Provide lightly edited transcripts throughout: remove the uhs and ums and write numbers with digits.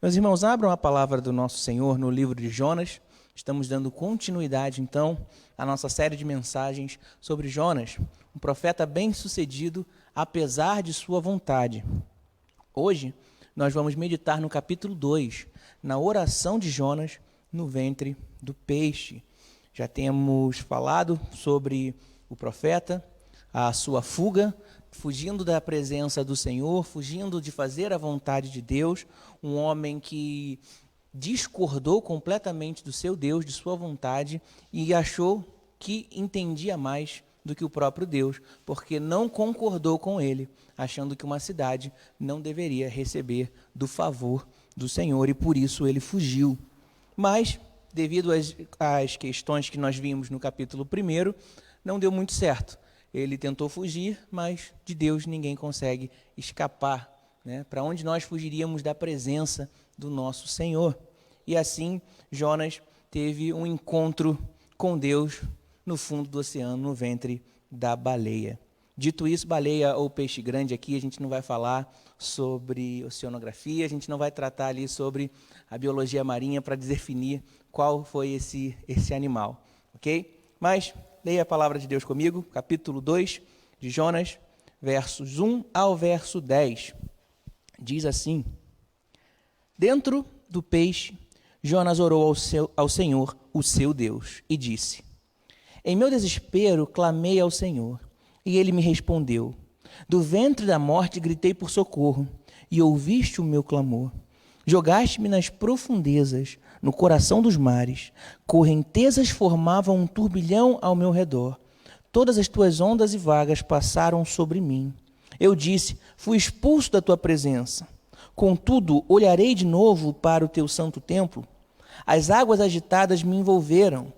Meus irmãos, abram a palavra do nosso Senhor no livro de Jonas. Estamos dando continuidade, então, à nossa série de mensagens sobre Jonas, um profeta bem-sucedido, apesar de sua vontade. Hoje, nós vamos meditar no capítulo 2, na oração de Jonas no ventre do peixe. Já temos falado sobre o profeta, a sua fuga, fugindo da presença do Senhor, fugindo de fazer a vontade de Deus, um homem que discordou completamente do seu Deus, de sua vontade, e achou que entendia mais do que o próprio Deus, porque não concordou com ele, achando que uma cidade não deveria receber do favor do Senhor, e por isso ele fugiu. Mas, devido às questões que nós vimos no capítulo 1, não deu muito certo. Ele tentou fugir, mas de Deus ninguém consegue escapar, né? Para onde nós fugiríamos da presença do nosso Senhor? E assim, Jonas teve um encontro com Deus no fundo do oceano, no ventre da baleia. Dito isso, baleia ou peixe grande aqui, a gente não vai falar sobre oceanografia, a gente não vai tratar ali sobre a biologia marinha para definir qual foi esse animal, ok? Mas leia a palavra de Deus comigo, capítulo 2 de Jonas, versos 1 ao verso 10. Diz assim: Dentro do peixe, Jonas orou ao Senhor, o seu Deus, e disse: Em meu desespero clamei ao Senhor, e ele me respondeu. Do ventre da morte gritei por socorro, e ouviste o meu clamor. Jogaste-me nas profundezas, no coração dos mares. Correntezas formavam um turbilhão ao meu redor. Todas as tuas ondas e vagas passaram sobre mim. Eu disse: fui expulso da tua presença. Contudo, olharei de novo para o teu santo templo. As águas agitadas me envolveram.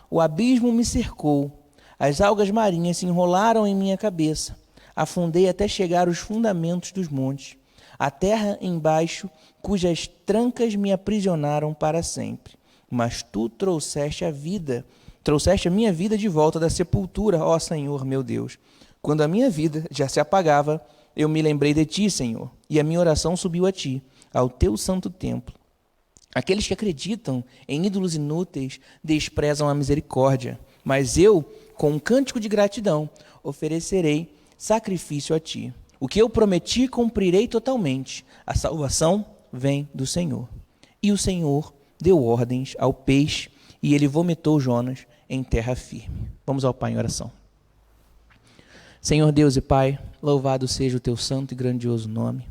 O abismo me cercou. As algas marinhas se enrolaram em minha cabeça. Afundei até chegar aos fundamentos dos montes. A terra embaixo, cujas trancas me aprisionaram para sempre. Mas tu trouxeste a minha vida de volta da sepultura, ó Senhor meu Deus. Quando a minha vida já se apagava, eu me lembrei de ti, Senhor, e a minha oração subiu a ti, ao teu santo templo. Aqueles que acreditam em ídolos inúteis desprezam a misericórdia, mas eu, com um cântico de gratidão, oferecerei sacrifício a ti. O que eu prometi, cumprirei totalmente. A salvação vem do Senhor. E o Senhor deu ordens ao peixe, e ele vomitou Jonas em terra firme. Vamos ao Pai em oração. Senhor Deus e Pai, louvado seja o teu santo e grandioso nome.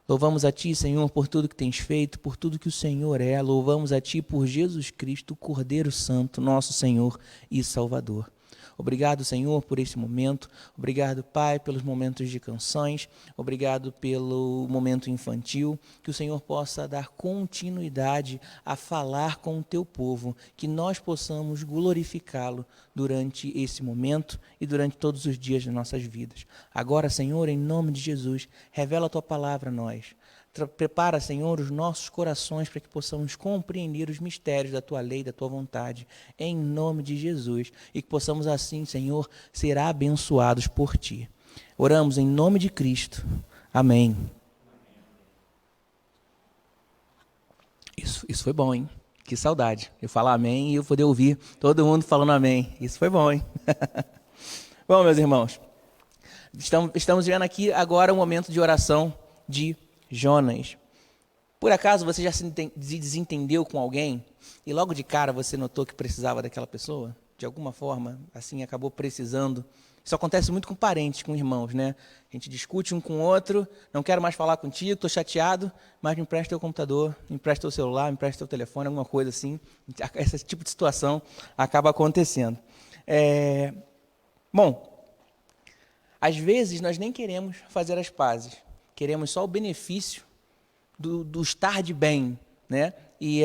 Louvamos a Ti, Senhor, por tudo que tens feito, por tudo que o Senhor é. Louvamos a Ti por Jesus Cristo, o Cordeiro Santo, nosso Senhor e Salvador. Obrigado, Senhor, por esse momento. Obrigado, Pai, pelos momentos de canções. Obrigado pelo momento infantil. Que o Senhor possa dar continuidade a falar com o Teu povo. Que nós possamos glorificá-lo durante esse momento e durante todos os dias das nossas vidas. Agora, Senhor, em nome de Jesus, revela a Tua palavra a nós. Prepara, Senhor, os nossos corações para que possamos compreender os mistérios da Tua lei, da Tua vontade, em nome de Jesus, e que possamos assim, Senhor, ser abençoados por Ti. Oramos em nome de Cristo. Amém. Isso foi bom, hein? Que saudade. Eu falar amém e eu poder ouvir todo mundo falando amém. Isso foi bom, hein? Bom, meus irmãos, estamos vendo aqui agora um momento de oração de Jonas. Por acaso você já se desentendeu com alguém e logo de cara você notou que precisava daquela pessoa? De alguma forma, assim, acabou precisando. Isso acontece muito com parentes, com irmãos, né? A gente discute um com o outro, não quero mais falar contigo, estou chateado, mas me empresta teu computador, me empresta teu celular, me empresta teu telefone, alguma coisa assim. Esse tipo de situação acaba acontecendo. Bom, às vezes nós nem queremos fazer as pazes. Queremos só o benefício do estar de bem, né? E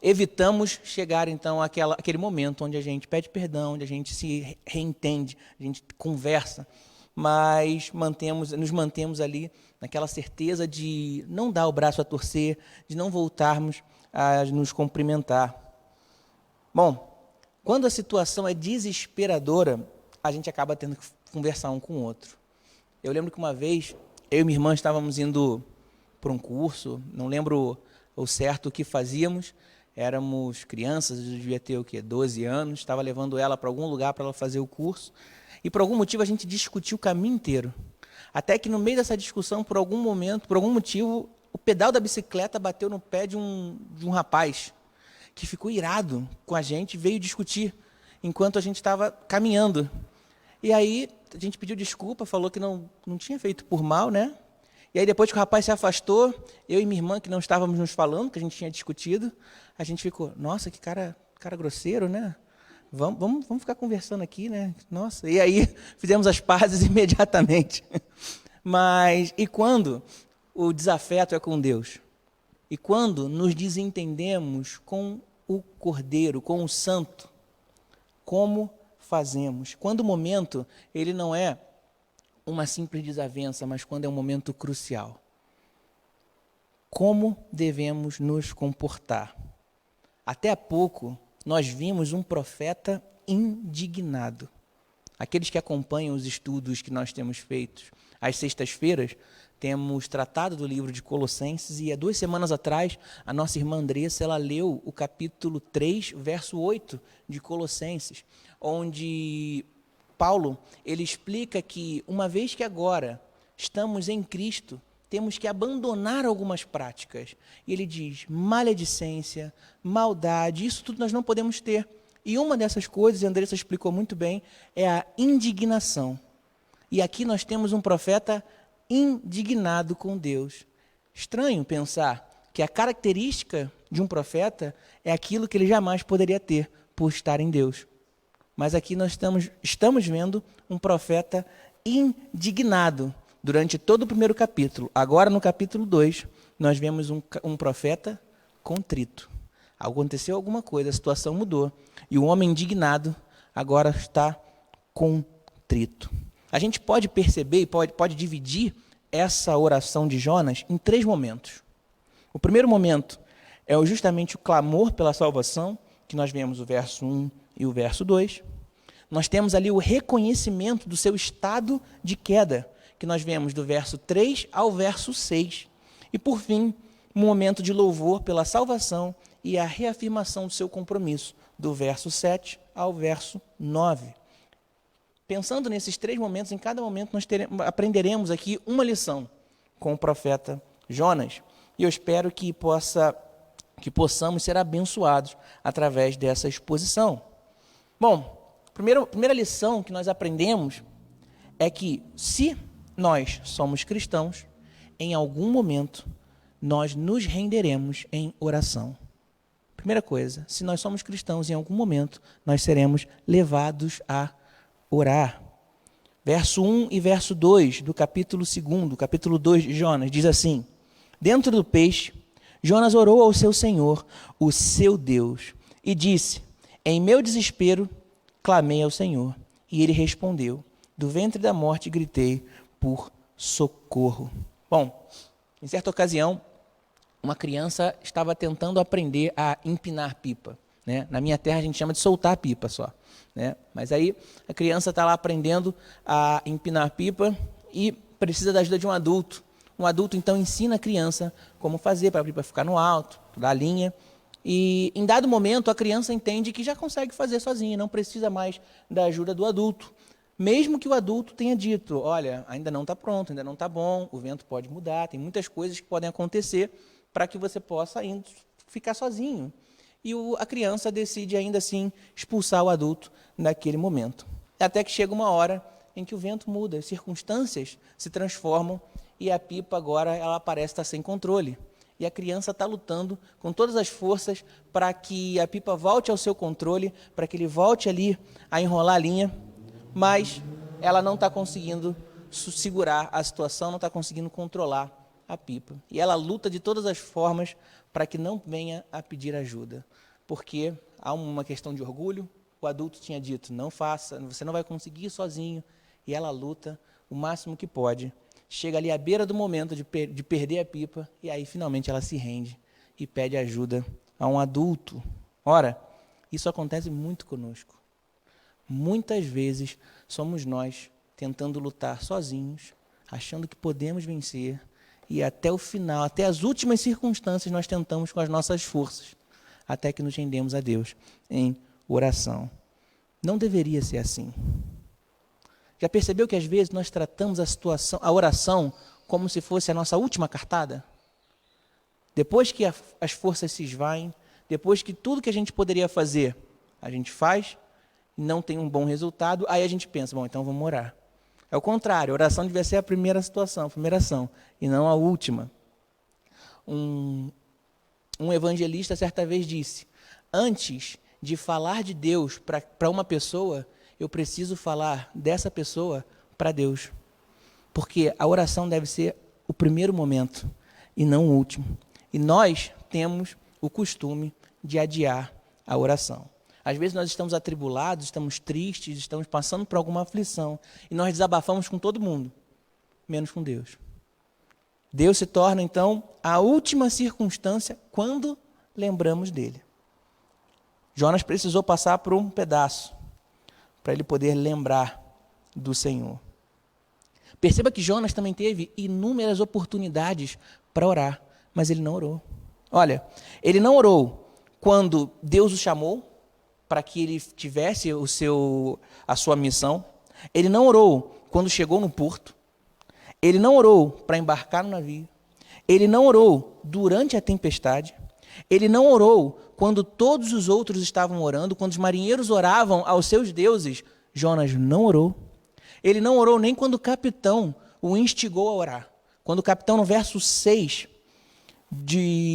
evitamos chegar, então, àquele momento onde a gente pede perdão, onde a gente se reentende, a gente conversa, mas nos mantemos ali naquela certeza de não dar o braço a torcer, de não voltarmos a nos cumprimentar. Bom, quando a situação é desesperadora, a gente acaba tendo que conversar um com o outro. Eu lembro que uma vez, eu e minha irmã estávamos indo para um curso, não lembro o certo o que fazíamos, éramos crianças, eu devia ter o quê? 12 anos, estava levando ela para algum lugar para ela fazer o curso, e por algum motivo a gente discutiu o caminho inteiro. Até que no meio dessa discussão, por algum momento, por algum motivo, o pedal da bicicleta bateu no pé de um rapaz que ficou irado com a gente, veio discutir enquanto a gente estava caminhando. E aí a gente pediu desculpa, falou que não tinha feito por mal, né? E aí depois que o rapaz se afastou, eu e minha irmã, que não estávamos nos falando, que a gente tinha discutido, a gente ficou, nossa, que cara grosseiro, né? Vamos ficar conversando aqui, né? Nossa, e aí fizemos as pazes imediatamente. Mas, e quando o desafeto é com Deus? E quando nos desentendemos com o Cordeiro, com o Santo? Como fazemos? Quando o momento, ele não é uma simples desavença, mas quando é um momento crucial. Como devemos nos comportar? Até há pouco, nós vimos um profeta indignado. Aqueles que acompanham os estudos que nós temos feito às sextas-feiras, temos tratado do livro de Colossenses, e há 2 semanas atrás, a nossa irmã Andressa, ela leu o capítulo 3, verso 8 de Colossenses, onde Paulo, ele explica que, uma vez que agora estamos em Cristo, temos que abandonar algumas práticas. E ele diz, maledicência, maldade, isso tudo nós não podemos ter. E uma dessas coisas, a Andressa explicou muito bem, é a indignação. E aqui nós temos um profeta indignado com Deus. Estranho pensar que a característica de um profeta é aquilo que ele jamais poderia ter por estar em Deus. Mas aqui nós estamos vendo um profeta indignado durante todo o primeiro capítulo. Agora, no capítulo 2, nós vemos um profeta contrito. Aconteceu alguma coisa, a situação mudou. E o homem indignado agora está contrito. A gente pode perceber e pode dividir essa oração de Jonas em 3 momentos. O primeiro momento é justamente o clamor pela salvação, que nós vemos o verso 1 e o verso 2. Nós temos ali o reconhecimento do seu estado de queda, que nós vemos do verso 3 ao verso 6. E, por fim, um momento de louvor pela salvação e a reafirmação do seu compromisso, do verso 7 ao verso 9. Pensando nesses 3 momentos, em cada momento nós aprenderemos aqui uma lição com o profeta Jonas. E eu espero que possamos ser abençoados através dessa exposição. Bom, primeira lição que nós aprendemos é que, se nós somos cristãos, em algum momento nós nos renderemos em oração. Primeira coisa, se nós somos cristãos, em algum momento nós seremos levados a orar. Verso 1 e verso 2 do capítulo 2, capítulo 2 de Jonas, diz assim: dentro do peixe, Jonas orou ao seu Senhor, o seu Deus, e disse, em meu desespero, clamei ao Senhor, e ele respondeu, do ventre da morte gritei por socorro. Bom, em certa ocasião, uma criança estava tentando aprender a empinar pipa. Né? Na minha terra a gente chama de soltar pipa só. Né? Mas aí a criança está lá aprendendo a empinar pipa e precisa da ajuda de um adulto. Um adulto então ensina a criança como fazer para a pipa ficar no alto, da linha. E em dado momento a criança entende que já consegue fazer sozinha, não precisa mais da ajuda do adulto. Mesmo que o adulto tenha dito, olha, ainda não está pronto, ainda não está bom, o vento pode mudar, tem muitas coisas que podem acontecer para que você possa ficar sozinho. E a criança decide ainda assim expulsar o adulto naquele momento. Até que chega uma hora em que o vento muda, as circunstâncias se transformam e a pipa agora ela parece estar sem controle. E a criança está lutando com todas as forças para que a pipa volte ao seu controle, para que ele volte ali a enrolar a linha, mas ela não está conseguindo segurar a situação, não está conseguindo controlar a pipa. E ela luta de todas as formas para que não venha a pedir ajuda, porque há uma questão de orgulho, o adulto tinha dito, não faça, você não vai conseguir sozinho, e ela luta o máximo que pode, chega ali à beira do momento de perder a pipa, e aí finalmente ela se rende e pede ajuda a um adulto. Ora, isso acontece muito conosco. Muitas vezes somos nós tentando lutar sozinhos, achando que podemos vencer, e até o final, até as últimas circunstâncias, nós tentamos com as nossas forças, até que nos rendemos a Deus em oração. Não deveria ser assim. Já percebeu que às vezes nós tratamos a oração como se fosse a nossa última cartada? Depois que as forças se esvaem, depois que tudo que a gente poderia fazer, a gente faz, e não tem um bom resultado, aí a gente pensa, bom, então vamos orar. É o contrário, a oração devia ser a primeira situação, a primeira ação, e não a última. Um evangelista certa vez disse, antes de falar de Deus para uma pessoa, eu preciso falar dessa pessoa para Deus. Porque a oração deve ser o primeiro momento e não o último. E nós temos o costume de adiar a oração. Às vezes nós estamos atribulados, estamos tristes, estamos passando por alguma aflição e nós desabafamos com todo mundo, menos com Deus. Deus se torna, então, a última circunstância quando lembramos dele. Jonas precisou passar por um pedaço para ele poder lembrar do Senhor. Perceba que Jonas também teve inúmeras oportunidades para orar, mas ele não orou. Olha, ele não orou quando Deus o chamou para que ele tivesse a sua missão. Ele não orou quando chegou no porto. Ele não orou para embarcar no navio. Ele não orou durante a tempestade. Ele não orou quando todos os outros estavam orando, quando os marinheiros oravam aos seus deuses. Jonas não orou. Ele não orou nem quando o capitão o instigou a orar. Quando o capitão, no verso 6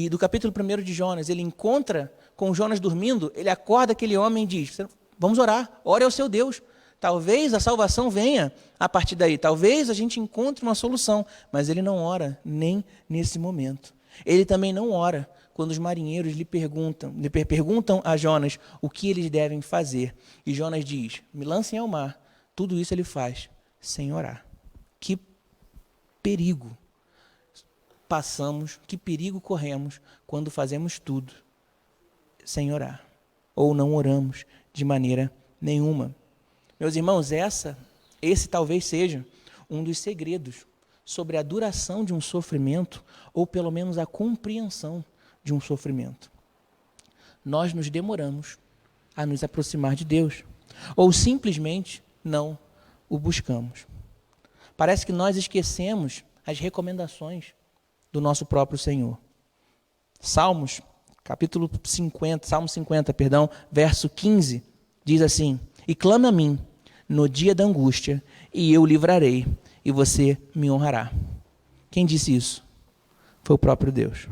do capítulo 1 de Jonas, ele encontra com Jonas dormindo, ele acorda aquele homem e diz, vamos orar, ore ao seu Deus. Talvez a salvação venha a partir daí, talvez a gente encontre uma solução, mas ele não ora nem nesse momento. Ele também não ora quando os marinheiros lhe perguntam a Jonas o que eles devem fazer. E Jonas diz, me lancem ao mar. Tudo isso ele faz sem orar. Que perigo passamos, que perigo corremos quando fazemos tudo sem orar. Ou não oramos de maneira nenhuma. Meus irmãos, esse talvez seja um dos segredos sobre a duração de um sofrimento, ou pelo menos a compreensão de um sofrimento. Nós nos demoramos a nos aproximar de Deus, ou simplesmente não o buscamos. Parece que nós esquecemos as recomendações do nosso próprio Senhor. Salmo 50, verso 15, diz assim, e clama a mim no dia da angústia, e eu o livrarei, e você me honrará. Quem disse isso? Foi o próprio Deus.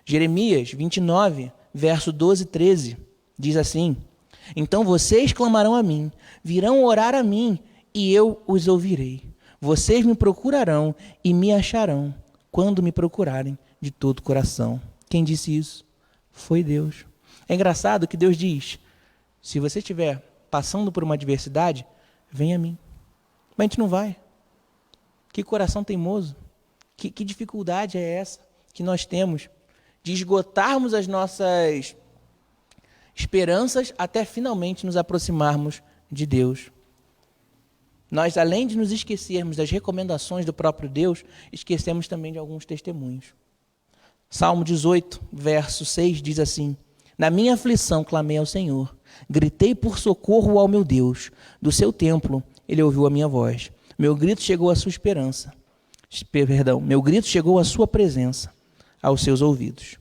Jeremias 29, verso 12 e 13, diz assim, então vocês clamarão a mim, virão orar a mim, e eu os ouvirei. Vocês me procurarão e me acharão, quando me procurarem de todo o coração. Quem disse isso? Foi Deus. É engraçado que Deus diz, se você estiver passando por uma adversidade, vem a mim. Mas a gente não vai. Que coração teimoso. Que dificuldade é essa que nós temos de esgotarmos as nossas esperanças até finalmente nos aproximarmos de Deus. Nós, além de nos esquecermos das recomendações do próprio Deus, esquecemos também de alguns testemunhos. Salmo 18, verso 6 diz assim, na minha aflição clamei ao Senhor, gritei por socorro ao meu Deus, do seu templo ele ouviu a minha voz. Meu grito chegou à sua meu grito chegou à sua presença, aos seus ouvidos.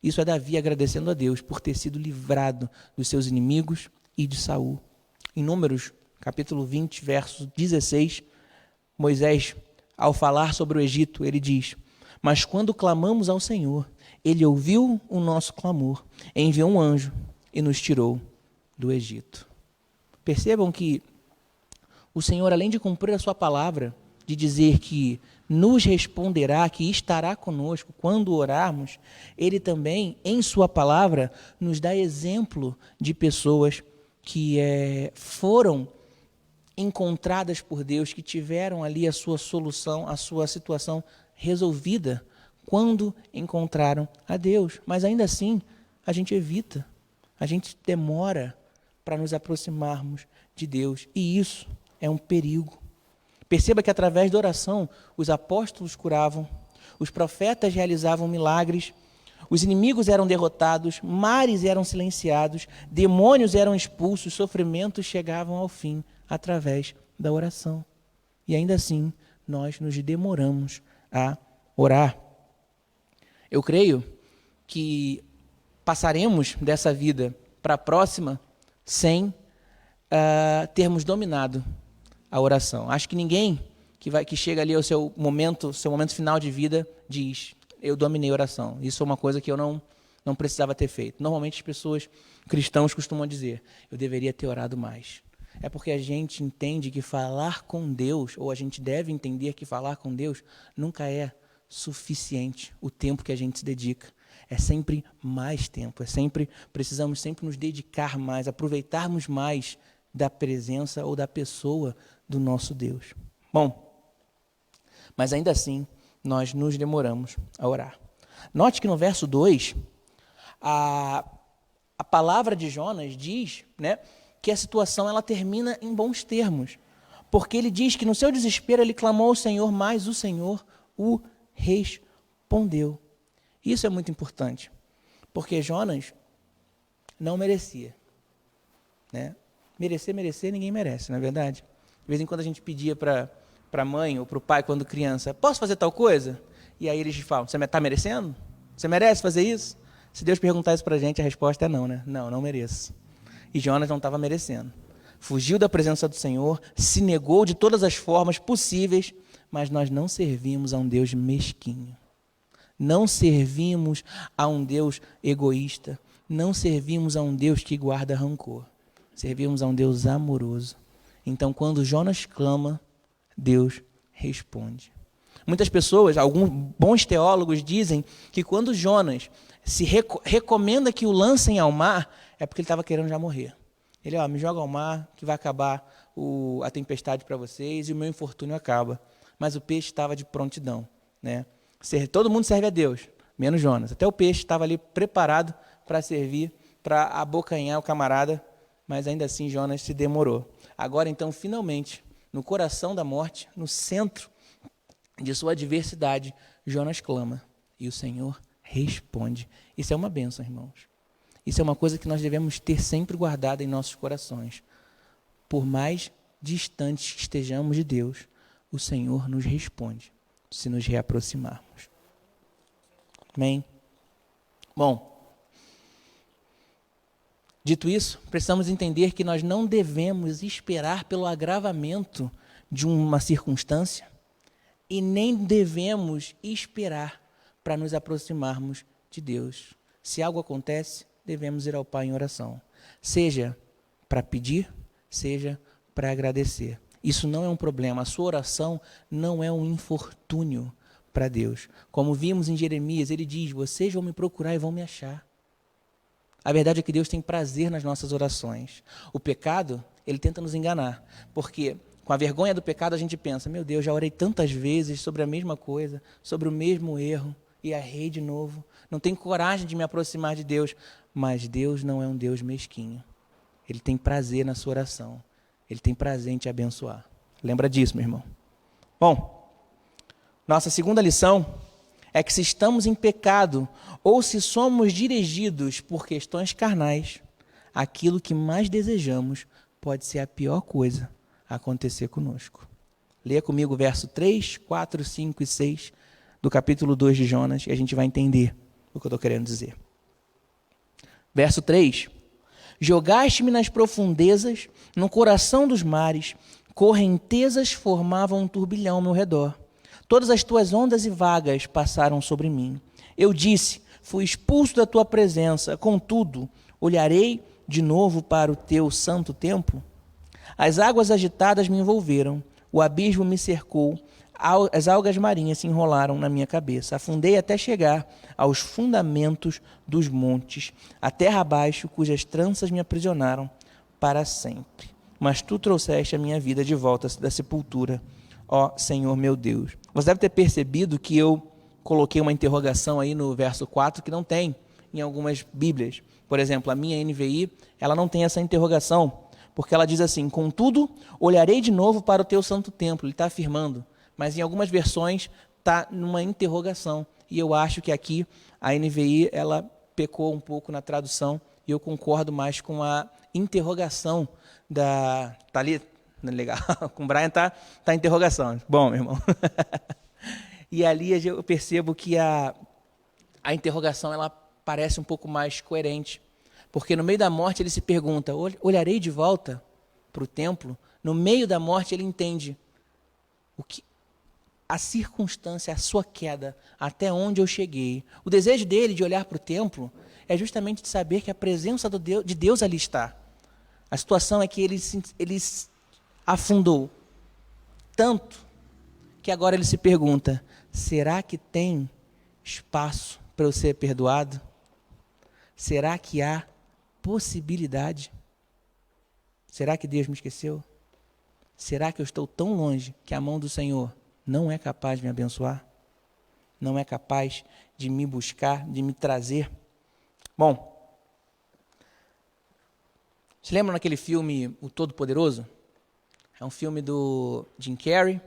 Isso é Davi agradecendo a Deus por ter sido livrado dos seus inimigos e de Saul. Em Números, capítulo 20, verso 16, Moisés, ao falar sobre o Egito, ele diz, mas quando clamamos ao Senhor, ele ouviu o nosso clamor, enviou um anjo e nos tirou do Egito. Percebam que o Senhor, além de cumprir a sua palavra, de dizer que nos responderá, que estará conosco quando orarmos, ele também, em sua palavra, nos dá exemplo de pessoas que foram encontradas por Deus, que tiveram ali a sua solução, a sua situação resolvida quando encontraram a Deus. Mas ainda assim, a gente evita, a gente demora para nos aproximarmos de Deus. E isso é um perigo. Perceba que através da oração, os apóstolos curavam, os profetas realizavam milagres, os inimigos eram derrotados, mares eram silenciados, demônios eram expulsos, sofrimentos chegavam ao fim através da oração. E ainda assim, nós nos demoramos a orar. Eu creio que passaremos dessa vida para a próxima sem termos dominado a oração. Acho que ninguém que chega ali ao seu momento final de vida diz: eu dominei a oração. Isso é uma coisa que eu não precisava ter feito. Normalmente as pessoas cristãos costumam dizer: eu deveria ter orado mais. É porque a gente entende que falar com Deus, ou a gente deve entender que falar com Deus nunca é suficiente o tempo que a gente se dedica. É sempre mais tempo, precisamos sempre nos dedicar mais, aproveitarmos mais da presença ou da pessoa do nosso Deus. Bom, mas ainda assim, nós nos demoramos a orar. Note que no verso 2, a palavra de Jonas diz, né, que a situação ela termina em bons termos, porque ele diz que no seu desespero ele clamou ao Senhor, mas o Senhor o respondeu. Isso é muito importante, porque Jonas não merecia, né? Merecer, ninguém merece, não é verdade? De vez em quando a gente pedia para a mãe ou para o pai, quando criança: posso fazer tal coisa? E aí eles falam: você está merecendo? Você merece fazer isso? Se Deus perguntar isso para a gente, a resposta é não, né? Não mereço. E Jonas não estava merecendo. Fugiu da presença do Senhor, se negou de todas as formas possíveis, mas nós não servimos a um Deus mesquinho. Não servimos a um Deus egoísta. Não servimos a um Deus que guarda rancor. Servimos a um Deus amoroso. Então, quando Jonas clama, Deus responde. Muitas pessoas, alguns bons teólogos dizem que quando Jonas se recomenda que o lancem ao mar, é porque ele estava querendo já morrer. Ele: me joga ao mar, que vai acabar a tempestade para vocês e o meu infortúnio acaba. Mas o peixe estava de prontidão, né? Todo mundo serve a Deus, menos Jonas. Até o peixe estava ali preparado para servir, para abocanhar o camarada, mas ainda assim Jonas se demorou. Agora então, finalmente, no coração da morte, no centro de sua adversidade, Jonas clama e o Senhor responde. Isso é uma bênção, irmãos. Isso é uma coisa que nós devemos ter sempre guardada em nossos corações. Por mais distantes que estejamos de Deus, o Senhor nos responde, se nos reaproximarmos. Amém? Bom, dito isso, precisamos entender que nós não devemos esperar pelo agravamento de uma circunstância e nem devemos esperar para nos aproximarmos de Deus. Se algo acontece, devemos ir ao Pai em oração, seja para pedir, seja para agradecer. Isso não é um problema, a sua oração não é um infortúnio para Deus. Como vimos em Jeremias, ele diz: vocês vão me procurar e vão me achar. A verdade é que Deus tem prazer nas nossas orações. O pecado, ele tenta nos enganar, porque com a vergonha do pecado a gente pensa: meu Deus, já orei tantas vezes sobre a mesma coisa, sobre o mesmo erro, e errei de novo. Não tenho coragem de me aproximar de Deus. Mas Deus não é um Deus mesquinho. Ele tem prazer na sua oração. Ele tem prazer em te abençoar. Lembra disso, meu irmão? Bom, nossa segunda lição é que se estamos em pecado ou se somos dirigidos por questões carnais, aquilo que mais desejamos pode ser a pior coisa a acontecer conosco. Leia comigo o verso 3, 4, 5 e 6 do capítulo 2 de Jonas e a gente vai entender o que eu estou querendo dizer. Verso 3: jogaste-me nas profundezas, no coração dos mares, correntezas formavam um turbilhão ao meu redor. Todas as tuas ondas e vagas passaram sobre mim. Eu disse: fui expulso da tua presença, contudo, olharei de novo para o teu santo templo. As águas agitadas me envolveram, o abismo me cercou, as algas marinhas se enrolaram na minha cabeça. Afundei até chegar aos fundamentos dos montes, a terra abaixo, cujas tranças me aprisionaram para sempre. Mas tu trouxeste a minha vida de volta da sepultura, ó Senhor meu Deus. Você deve ter percebido que eu coloquei uma interrogação aí no verso 4 que não tem em algumas Bíblias. Por exemplo, a minha NVI, ela não tem essa interrogação, porque ela diz assim: contudo, olharei de novo para o teu santo templo. Ele está afirmando. Mas em algumas versões está numa interrogação. E eu acho que aqui a NVI ela pecou um pouco na tradução, e eu concordo mais com a interrogação da... Está ali? Legal. Com o Brian está interrogação. Bom, meu irmão. E ali eu percebo que a interrogação ela parece um pouco mais coerente. Porque no meio da morte ele se pergunta, olharei de volta para o templo? No meio da morte ele entende o que a circunstância, a sua queda, até onde eu cheguei. O desejo dele de olhar para o templo é justamente de saber que a presença de Deus ali está. A situação é que ele afundou tanto que agora ele se pergunta, será que tem espaço para eu ser perdoado? Será que há possibilidade? Será que Deus me esqueceu? Será que eu estou tão longe que a mão do Senhor não é capaz de me abençoar? Não é capaz de me buscar, de me trazer? Bom, se lembram naquele filme O Todo-Poderoso? É um filme do Jim Carrey,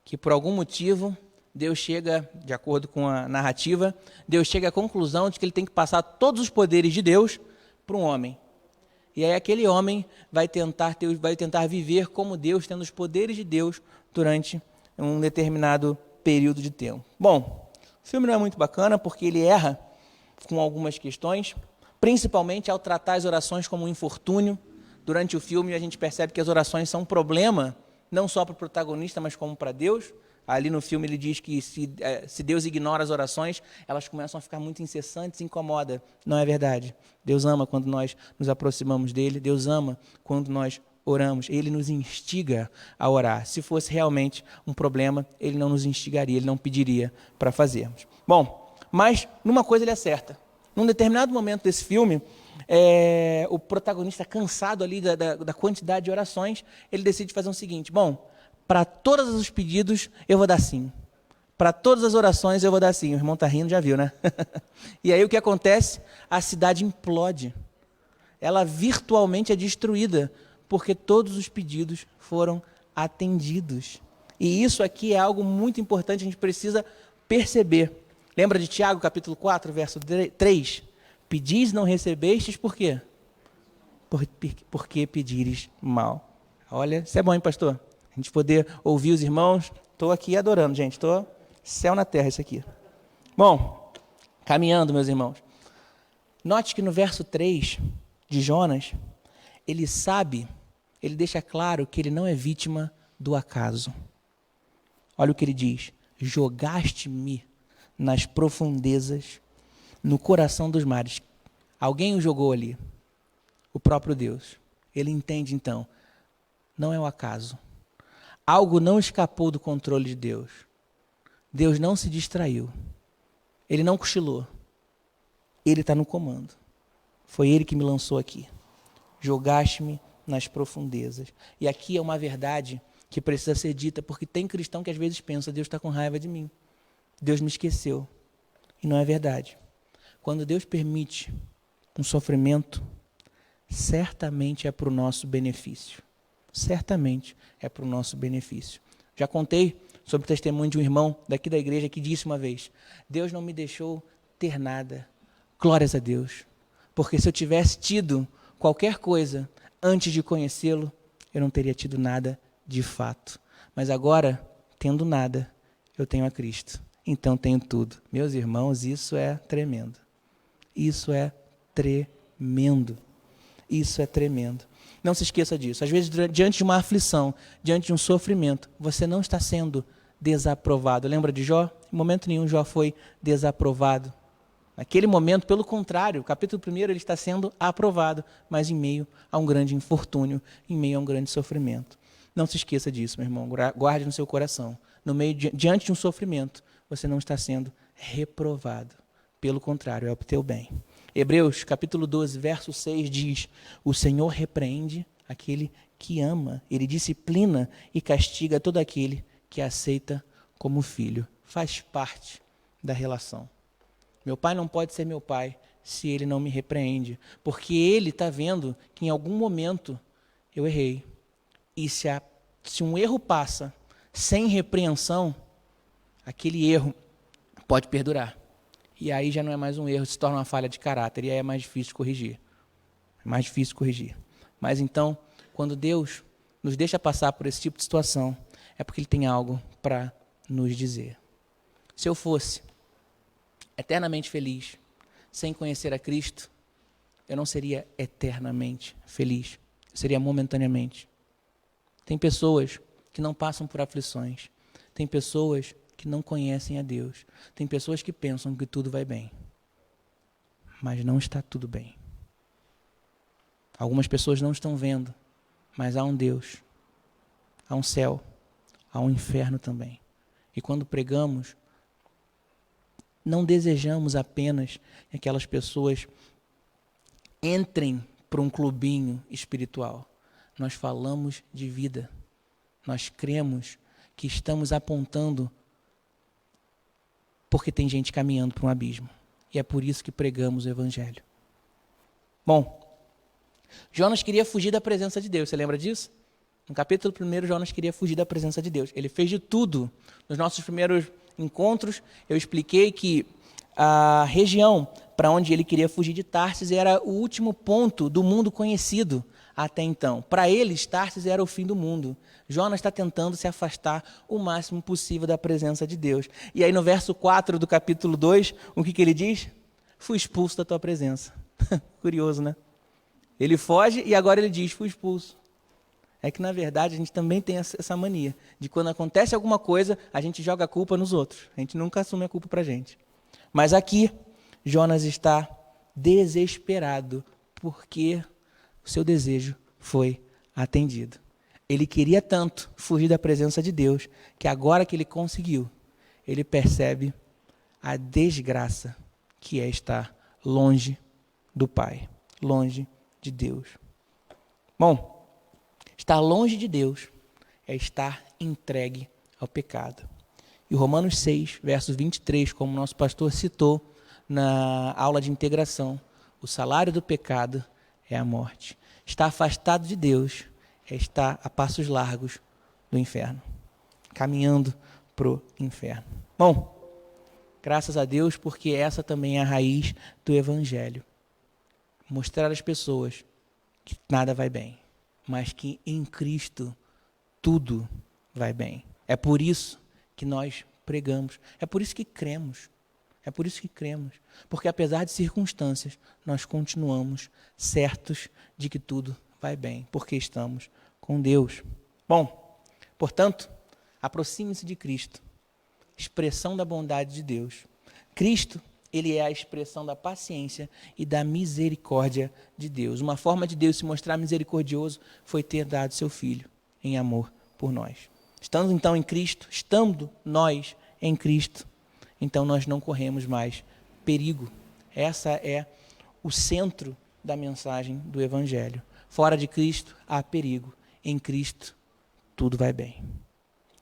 que por algum motivo Deus chega, de acordo com a narrativa, Deus chega à conclusão de que ele tem que passar todos os poderes de Deus para um homem. E aí aquele homem vai tentar viver como Deus, tendo os poderes de Deus durante um determinado período de tempo. Bom, o filme não é muito bacana porque ele erra com algumas questões, principalmente ao tratar as orações como um infortúnio. Durante o filme a gente percebe que as orações são um problema, não só para o protagonista, mas como para Deus. Ali no filme ele diz que se Deus ignora as orações, elas começam a ficar muito incessantes e incomoda. Não é verdade. Deus ama quando nós nos aproximamos dele, Deus ama quando nós oramos. Ele nos instiga a orar. Se fosse realmente um problema, ele não nos instigaria, ele não pediria para fazermos. Bom, mas numa coisa ele acerta. Num determinado momento desse filme, o protagonista, cansado ali da quantidade de orações, ele decide fazer o seguinte, bom, para todos os pedidos eu vou dar sim. Para todas as orações eu vou dar sim. O irmão está rindo, já viu, né? E aí o que acontece? A cidade implode. Ela virtualmente é destruída, porque todos os pedidos foram atendidos. E isso aqui é algo muito importante, a gente precisa perceber. Lembra de Tiago, capítulo 4, verso 3? Pedis não recebestes, por quê? Porque pedires mal. Olha, isso é bom, hein, pastor? A gente poder ouvir os irmãos. Estou aqui adorando, gente. Estou céu na terra isso aqui. Bom, caminhando, meus irmãos. Note que no verso 3 de Jonas, ele deixa claro que ele não é vítima do acaso. Olha o que ele diz. Jogaste-me nas profundezas, no coração dos mares. Alguém o jogou ali. O próprio Deus. Ele entende então. Não é o acaso. Algo não escapou do controle de Deus. Deus não se distraiu. Ele não cochilou. Ele está no comando. Foi Ele que me lançou aqui. Jogaste-me nas profundezas. E aqui é uma verdade que precisa ser dita, porque tem cristão que às vezes pensa, Deus está com raiva de mim. Deus me esqueceu. E não é verdade. Quando Deus permite um sofrimento, certamente é para o nosso benefício. Certamente é para o nosso benefício. Já contei sobre o testemunho de um irmão daqui da igreja que disse uma vez, Deus não me deixou ter nada. Glórias a Deus. Porque se eu tivesse tido qualquer coisa antes de conhecê-lo, eu não teria tido nada de fato. Mas agora, tendo nada, eu tenho a Cristo. Então tenho tudo. Meus irmãos, isso é tremendo. Isso é tremendo. Isso é tremendo. Não se esqueça disso. Às vezes, diante de uma aflição, diante de um sofrimento, você não está sendo desaprovado. Lembra de Jó? Em momento nenhum Jó foi desaprovado. Naquele momento, pelo contrário, o capítulo 1 ele está sendo aprovado, mas em meio a um grande infortúnio, em meio a um grande sofrimento. Não se esqueça disso, meu irmão. Guarde no seu coração. Diante de um sofrimento, você não está sendo reprovado. Pelo contrário, é o teu bem. Hebreus, capítulo 12, verso 6 diz, o Senhor repreende aquele que ama. Ele disciplina e castiga todo aquele que aceita como filho. Faz parte da relação. Meu pai não pode ser meu pai se ele não me repreende, porque ele está vendo que em algum momento eu errei. E se um erro passa sem repreensão, aquele erro pode perdurar. E aí já não é mais um erro, se torna uma falha de caráter, e aí é mais difícil de corrigir. É mais difícil de corrigir. Mas então, quando Deus nos deixa passar por esse tipo de situação, é porque Ele tem algo para nos dizer. Se eu fosse eternamente feliz, sem conhecer a Cristo, eu não seria eternamente feliz. Eu seria momentaneamente. Tem pessoas que não passam por aflições. Tem pessoas que não conhecem a Deus. Tem pessoas que pensam que tudo vai bem. Mas não está tudo bem. Algumas pessoas não estão vendo, mas há um Deus, há um céu, há um inferno também. E quando pregamos, não desejamos apenas que aquelas pessoas entrem para um clubinho espiritual. Nós falamos de vida. Nós cremos que estamos apontando porque tem gente caminhando para um abismo. E é por isso que pregamos o Evangelho. Bom, Jonas queria fugir da presença de Deus. Você lembra disso? No capítulo 1, Jonas queria fugir da presença de Deus. Ele fez de tudo. Nos nossos primeiros encontros, eu expliquei que a região para onde ele queria fugir de Tarsis era o último ponto do mundo conhecido até então. Para eles, Tarsis era o fim do mundo. Jonas está tentando se afastar o máximo possível da presença de Deus. E aí no verso 4 do capítulo 2, o que ele diz? Fui expulso da tua presença. Curioso, né? Ele foge e agora ele diz, fui expulso. É que, na verdade, a gente também tem essa mania de quando acontece alguma coisa, a gente joga a culpa nos outros. A gente nunca assume a culpa para a gente. Mas aqui, Jonas está desesperado porque o seu desejo foi atendido. Ele queria tanto fugir da presença de Deus que agora que ele conseguiu, ele percebe a desgraça que é estar longe do Pai, longe de Deus. Bom, estar longe de Deus é estar entregue ao pecado. E Romanos 6, verso 23, como o nosso pastor citou na aula de integração, o salário do pecado é a morte. Estar afastado de Deus é estar a passos largos do inferno, caminhando para o inferno. Bom, graças a Deus, porque essa também é a raiz do Evangelho. Mostrar às pessoas que nada vai bem, mas que em Cristo tudo vai bem. É por isso que nós pregamos, é por isso que cremos. É por isso que cremos, porque apesar de circunstâncias, nós continuamos certos de que tudo vai bem, porque estamos com Deus. Bom, portanto, aproxime-se de Cristo, expressão da bondade de Deus. Cristo, ele é a expressão da paciência e da misericórdia de Deus. Uma forma de Deus se mostrar misericordioso foi ter dado seu Filho em amor por nós. Estando então em Cristo, estando nós em Cristo, então nós não corremos mais perigo. Essa é o centro da mensagem do Evangelho. Fora de Cristo há perigo. Em Cristo tudo vai bem.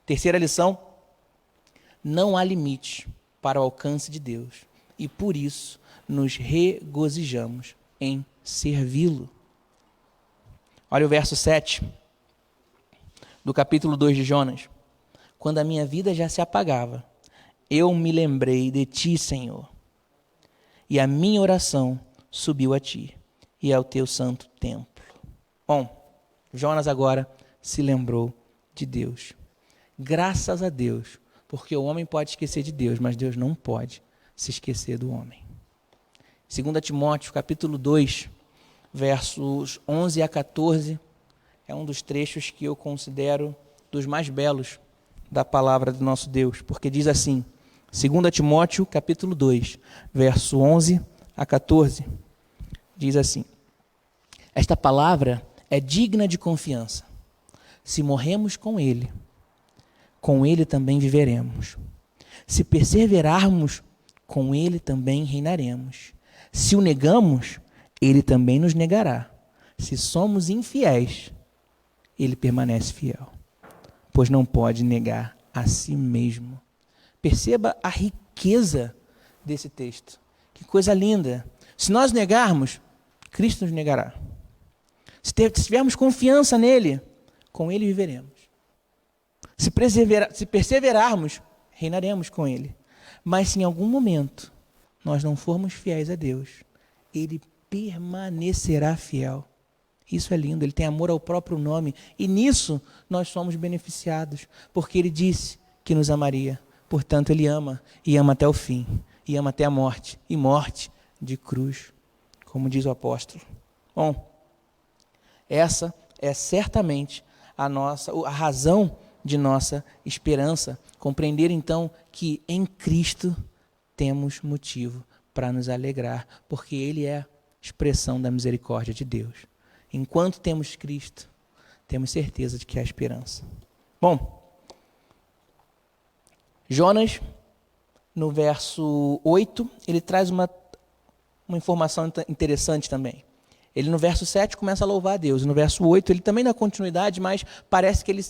Terceira lição: não há limite para o alcance de Deus. E por isso nos regozijamos em servi-lo. Olha o verso 7 do capítulo 2 de Jonas. Quando a minha vida já se apagava, eu me lembrei de ti, Senhor, e a minha oração subiu a ti e ao teu santo templo. Bom, Jonas agora se lembrou de Deus. Graças a Deus, porque o homem pode esquecer de Deus, mas Deus não pode se esquecer do homem. 2 Timóteo, capítulo 2, versos 11 a 14, é um dos trechos que eu considero dos mais belos da palavra do nosso Deus, porque diz assim, 2 Timóteo, capítulo 2, verso 11 a 14, diz assim: esta palavra é digna de confiança. Se morremos com ele também viveremos. Se perseverarmos, com ele também reinaremos. Se o negamos, ele também nos negará. Se somos infiéis, ele permanece fiel, pois não pode negar a si mesmo. Perceba a riqueza desse texto. Que coisa linda. Se nós negarmos, Cristo nos negará. Se tivermos confiança nele, com ele viveremos. Se perseverarmos, reinaremos com ele. Mas se em algum momento nós não formos fiéis a Deus, ele permanecerá fiel. Isso é lindo, ele tem amor ao próprio nome. E nisso nós somos beneficiados, porque ele disse que nos amaria. Portanto, ele ama, e ama até o fim, e ama até a morte, e morte de cruz, como diz o apóstolo. Bom, essa é certamente a razão de nossa esperança. Compreender então que em Cristo temos motivo para nos alegrar, porque ele é a expressão da misericórdia de Deus. Enquanto temos Cristo, temos certeza de que há esperança. Bom, Jonas, no verso 8, ele traz uma informação interessante também. Ele no verso 7 começa a louvar a Deus, e no verso 8 ele também dá continuidade, mas parece que ele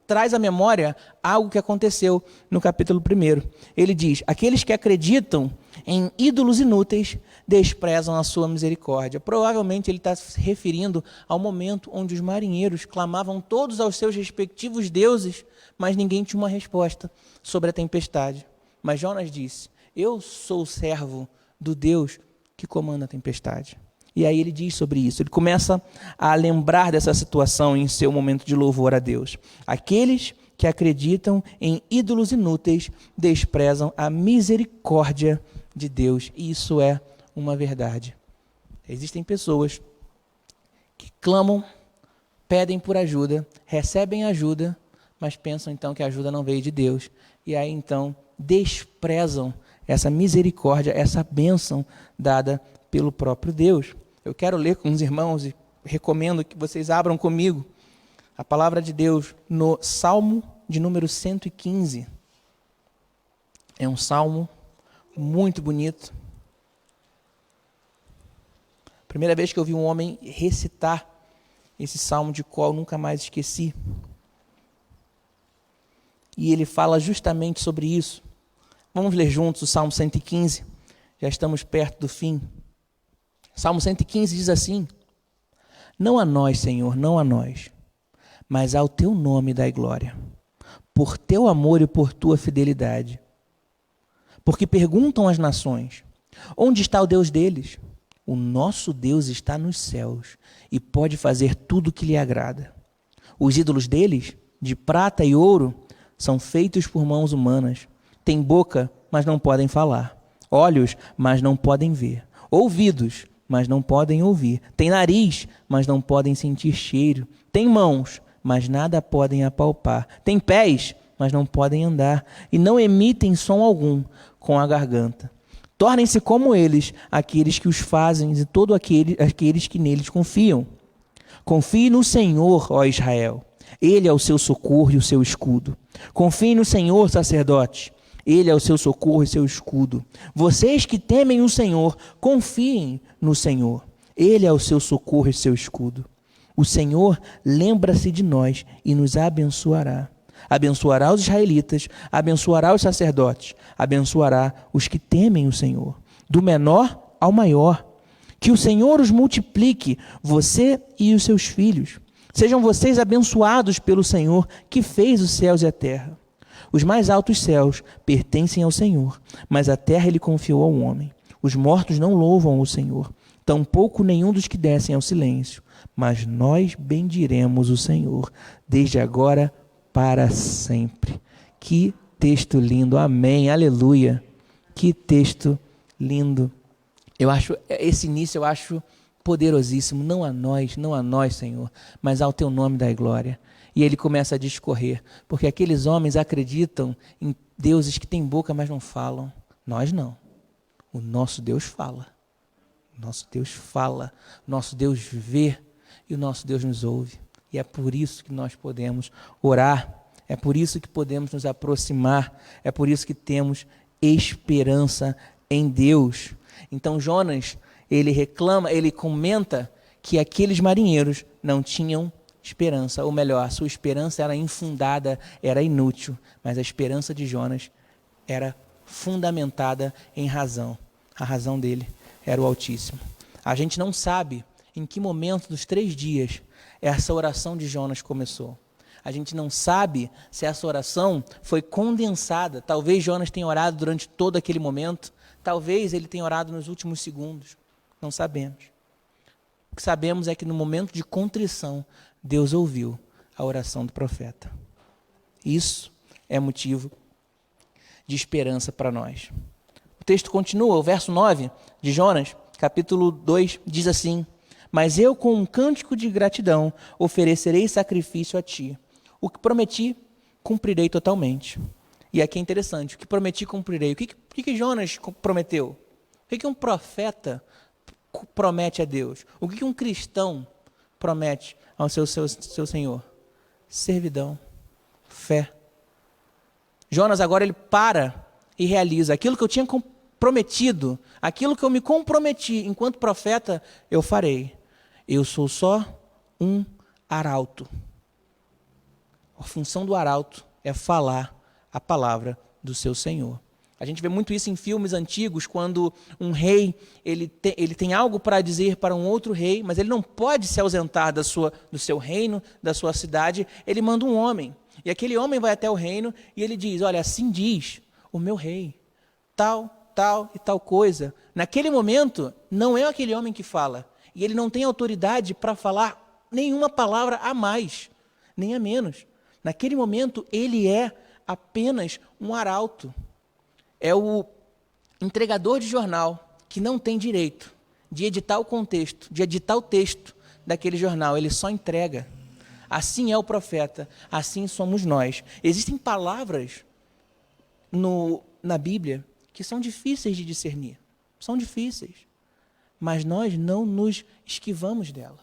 traz à memória algo que aconteceu no capítulo 1. Ele diz: aqueles que acreditam em ídolos inúteis desprezam a sua misericórdia. Provavelmente ele está se referindo ao momento onde os marinheiros clamavam todos aos seus respectivos deuses, mas ninguém tinha uma resposta sobre a tempestade. Mas Jonas disse: eu sou o servo do Deus que comanda a tempestade. E aí ele diz sobre isso, ele começa a lembrar dessa situação em seu momento de louvor a Deus. Aqueles que acreditam em ídolos inúteis desprezam a misericórdia de Deus. E isso é uma verdade. Existem pessoas que clamam, pedem por ajuda, recebem ajuda, mas pensam então que a ajuda não veio de Deus. E aí então desprezam essa misericórdia, essa bênção dada pelo próprio Deus. Eu quero ler com os irmãos e recomendo que vocês abram comigo a palavra de Deus no Salmo de número 115. É um salmo muito bonito. Primeira vez que eu vi um homem recitar esse salmo de qual eu nunca mais esqueci. E ele fala justamente sobre isso. Vamos ler juntos o Salmo 115. Já estamos perto do fim. Salmo 115 diz assim: não a nós, Senhor, não a nós, mas ao teu nome dai glória, por teu amor e por tua fidelidade. Porque perguntam as nações: onde está o Deus deles? O nosso Deus está nos céus e pode fazer tudo o que lhe agrada. Os ídolos deles, de prata e ouro, são feitos por mãos humanas. Têm boca, mas não podem falar. Olhos, mas não podem ver. Ouvidos, mas não podem ouvir. Têm nariz, mas não podem sentir cheiro. Têm mãos, mas nada podem apalpar. Têm pés, mas não podem andar. E não emitem som algum com a garganta. Tornem-se como eles, aqueles que os fazem, e todos aqueles que neles confiam. Confie no Senhor, ó Israel. Ele é o seu socorro e o seu escudo. Confie no Senhor, sacerdote. Ele é o seu socorro e seu escudo. Vocês que temem o Senhor, confiem no Senhor. Ele é o seu socorro e seu escudo. O Senhor lembra-se de nós e nos abençoará. Abençoará os israelitas, abençoará os sacerdotes, abençoará os que temem o Senhor, do menor ao maior. Que o Senhor os multiplique, você e os seus filhos. Sejam vocês abençoados pelo Senhor, que fez os céus e a terra. Os mais altos céus pertencem ao Senhor, mas a terra ele confiou ao homem. Os mortos não louvam o Senhor, tampouco nenhum dos que descem ao silêncio. Mas nós bendiremos o Senhor, desde agora para sempre. Que texto lindo, amém, aleluia. Que texto lindo. Esse início eu acho poderosíssimo. Não a nós, Senhor, mas ao teu nome dai glória. E ele começa a discorrer, porque aqueles homens acreditam em deuses que têm boca, mas não falam. Nós não. O nosso Deus fala. Nosso Deus fala. Nosso Deus vê e o nosso Deus nos ouve. E é por isso que nós podemos orar. É por isso que podemos nos aproximar. É por isso que temos esperança em Deus. Então Jonas, ele comenta que aqueles marinheiros não tinham esperança, ou melhor, a sua esperança era infundada, era inútil, mas a esperança de Jonas era fundamentada em razão. A razão dele era o Altíssimo. A gente não sabe em que momento dos 3 dias essa oração de Jonas começou, A gente não sabe se essa oração foi condensada. Talvez Jonas tenha orado durante todo aquele momento. Talvez ele tenha orado nos últimos segundos. Não sabemos. O que sabemos é que no momento de contrição, Deus ouviu a oração do profeta. Isso é motivo de esperança para nós. O texto continua, o verso 9 de Jonas, capítulo 2, diz assim: mas eu com um cântico de gratidão oferecerei sacrifício a ti. O que prometi, cumprirei totalmente. E aqui é interessante, o que prometi, cumprirei. O que Jonas prometeu? O que um profeta promete a Deus? O que um cristão promete ao seu Senhor? Servidão, fé. Jonas agora ele para e realiza aquilo que eu tinha prometido, aquilo que eu me comprometi enquanto profeta, eu farei. Eu sou só um arauto. A função do arauto é falar a palavra do seu Senhor. A gente vê muito isso em filmes antigos, quando um rei ele tem algo para dizer para um outro rei, mas ele não pode se ausentar do seu reino, da sua cidade, ele manda um homem. E aquele homem vai até o reino e ele diz: olha, assim diz o meu rei, tal e tal coisa. Naquele momento, não é aquele homem que fala, e ele não tem autoridade para falar nenhuma palavra a mais, nem a menos. Naquele momento, ele é apenas um arauto. É o entregador de jornal que não tem direito de editar o contexto, de editar o texto daquele jornal. Ele só entrega. Assim é o profeta, assim somos nós. Existem palavras na Bíblia que são difíceis de discernir. São difíceis. Mas nós não nos esquivamos dela.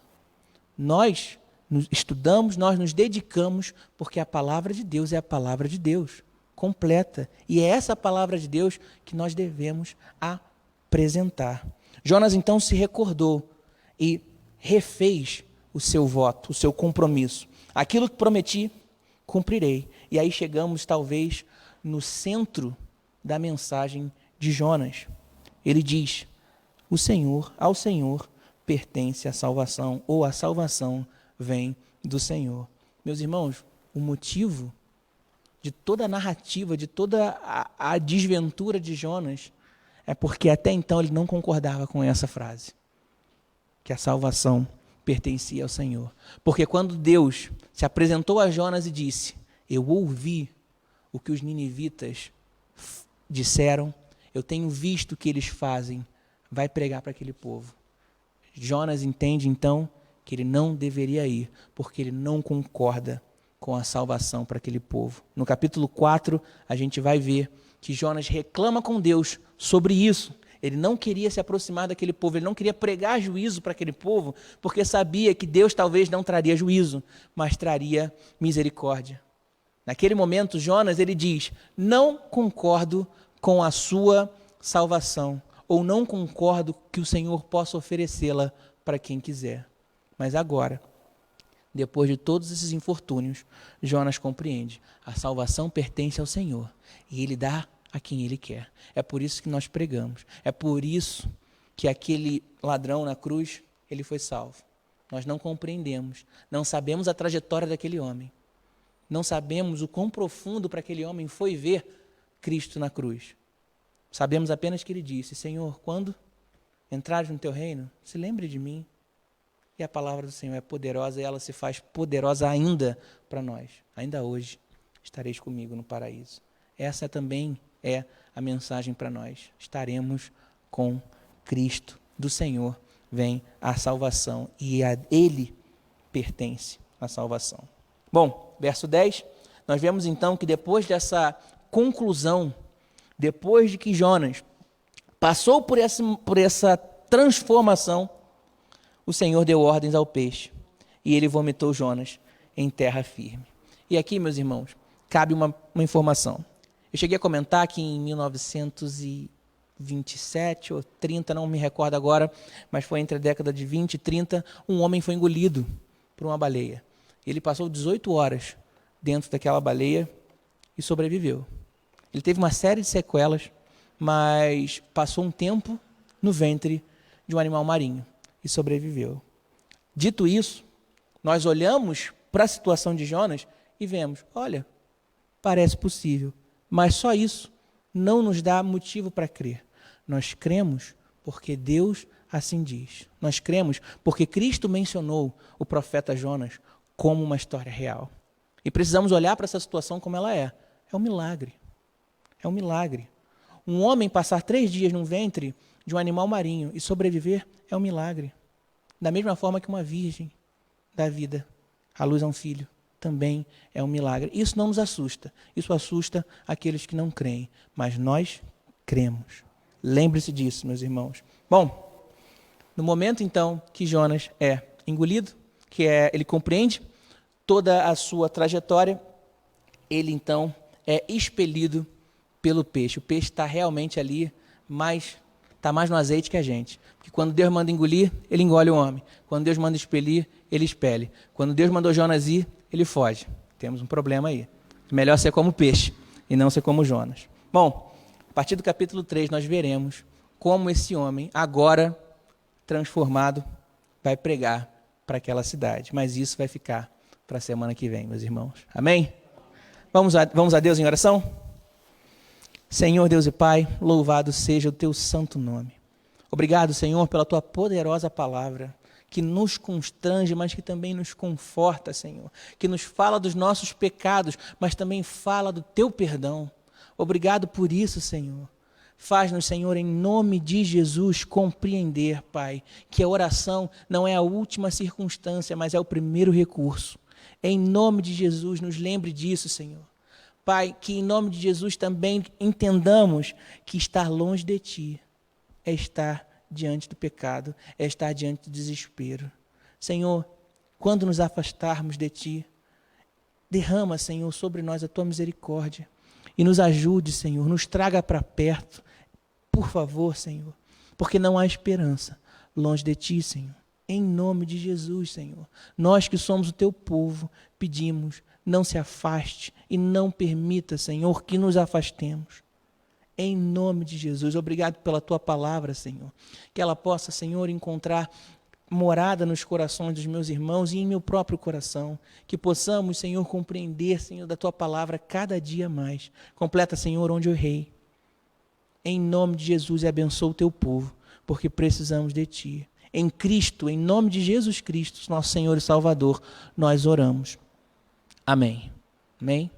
Nós nos estudamos, nós nos dedicamos, porque a palavra de Deus é a palavra de Deus, completa. E é essa palavra de Deus que nós devemos apresentar. Jonas então se recordou e refez o seu voto, o seu compromisso. Aquilo que prometi, cumprirei. E aí chegamos talvez no centro da mensagem de Jonas. Ele diz: ao Senhor pertence a salvação, ou a salvação vem do Senhor. Meus irmãos, o motivo de toda a narrativa, de toda a desventura de Jonas, é porque até então ele não concordava com essa frase, que a salvação pertencia ao Senhor. Porque quando Deus se apresentou a Jonas e disse: eu ouvi o que os ninivitas disseram, eu tenho visto o que eles fazem, vai pregar para aquele povo. Jonas entende então que ele não deveria ir, porque ele não concorda com a salvação para aquele povo. No capítulo 4, a gente vai ver que Jonas reclama com Deus sobre isso. Ele não queria se aproximar daquele povo, ele não queria pregar juízo para aquele povo, porque sabia que Deus talvez não traria juízo, mas traria misericórdia. Naquele momento, Jonas, ele diz: não concordo com a sua salvação, ou não concordo que o Senhor possa oferecê-la para quem quiser. Mas agora, depois de todos esses infortúnios, Jonas compreende: a salvação pertence ao Senhor, e Ele dá a quem Ele quer. É por isso que nós pregamos. É por isso que aquele ladrão na cruz, ele foi salvo. Nós não compreendemos, não sabemos a trajetória daquele homem. Não sabemos o quão profundo para aquele homem foi ver Cristo na cruz. Sabemos apenas que ele disse: Senhor, quando entrares no teu reino, se lembre de mim. E a palavra do Senhor é poderosa e ela se faz poderosa ainda para nós. Ainda hoje estareis comigo no paraíso. Essa também é a mensagem para nós. Estaremos com Cristo. Do Senhor vem a salvação e a Ele pertence a salvação. Bom, verso 10, nós vemos então que depois dessa conclusão, depois de que Jonas passou por essa transformação, o Senhor deu ordens ao peixe e ele vomitou Jonas em terra firme. E aqui, meus irmãos, cabe uma informação. Eu cheguei a comentar que em 1927 ou 30, não me recordo agora, mas foi entre a década de 20 e 30, um homem foi engolido por uma baleia. Ele passou 18 horas dentro daquela baleia e sobreviveu. Ele teve uma série de sequelas, mas passou um tempo no ventre de um animal marinho e sobreviveu. Dito isso, nós olhamos para a situação de Jonas e vemos, olha, parece possível, mas só isso não nos dá motivo para crer. Nós cremos porque Deus assim diz. Nós cremos porque Cristo mencionou o profeta Jonas como uma história real. E precisamos olhar para essa situação como ela é. É um milagre. É um milagre. Um homem passar 3 dias no ventre de um animal marinho e sobreviver é um milagre. Da mesma forma que uma virgem dá vida à luz a um filho, também é um milagre. Isso não nos assusta. Isso assusta aqueles que não creem. Mas nós cremos. Lembre-se disso, meus irmãos. Bom, no momento então que Jonas é engolido, ele compreende toda a sua trajetória, ele então é expelido pelo peixe. O peixe está realmente ali, está mais no azeite que a gente. Porque quando Deus manda engolir, ele engole o homem. Quando Deus manda expelir, ele expele. Quando Deus mandou Jonas ir, ele foge. Temos um problema aí. Melhor ser como peixe e não ser como Jonas. Bom, a partir do capítulo 3 nós veremos como esse homem, agora transformado, vai pregar para aquela cidade. Mas isso vai ficar para a semana que vem, meus irmãos. Amém? Vamos a Deus em oração? Senhor Deus e Pai, louvado seja o teu santo nome. Obrigado, Senhor, pela tua poderosa palavra, que nos constrange, mas que também nos conforta, Senhor, que nos fala dos nossos pecados, mas também fala do teu perdão. Obrigado por isso, Senhor. Faz-nos, Senhor, em nome de Jesus, compreender, Pai, que a oração não é a última circunstância, mas é o primeiro recurso. Em nome de Jesus, nos lembre disso, Senhor. Pai, que em nome de Jesus também entendamos que estar longe de Ti é estar diante do pecado, é estar diante do desespero. Senhor, quando nos afastarmos de Ti, derrama, Senhor, sobre nós a Tua misericórdia e nos ajude, Senhor, nos traga para perto, por favor, Senhor, porque não há esperança longe de Ti, Senhor. Em nome de Jesus, Senhor, nós que somos o Teu povo, pedimos, não se afaste e não permita, Senhor, que nos afastemos. Em nome de Jesus, obrigado pela Tua palavra, Senhor, que ela possa, Senhor, encontrar morada nos corações dos meus irmãos e em meu próprio coração, que possamos, Senhor, compreender, Senhor, da Tua palavra cada dia mais. Completa, Senhor, onde eu errei. Em nome de Jesus, e abençoa o Teu povo, porque precisamos de Ti. Em Cristo, em nome de Jesus Cristo, nosso Senhor e Salvador, nós oramos. Amém. Amém.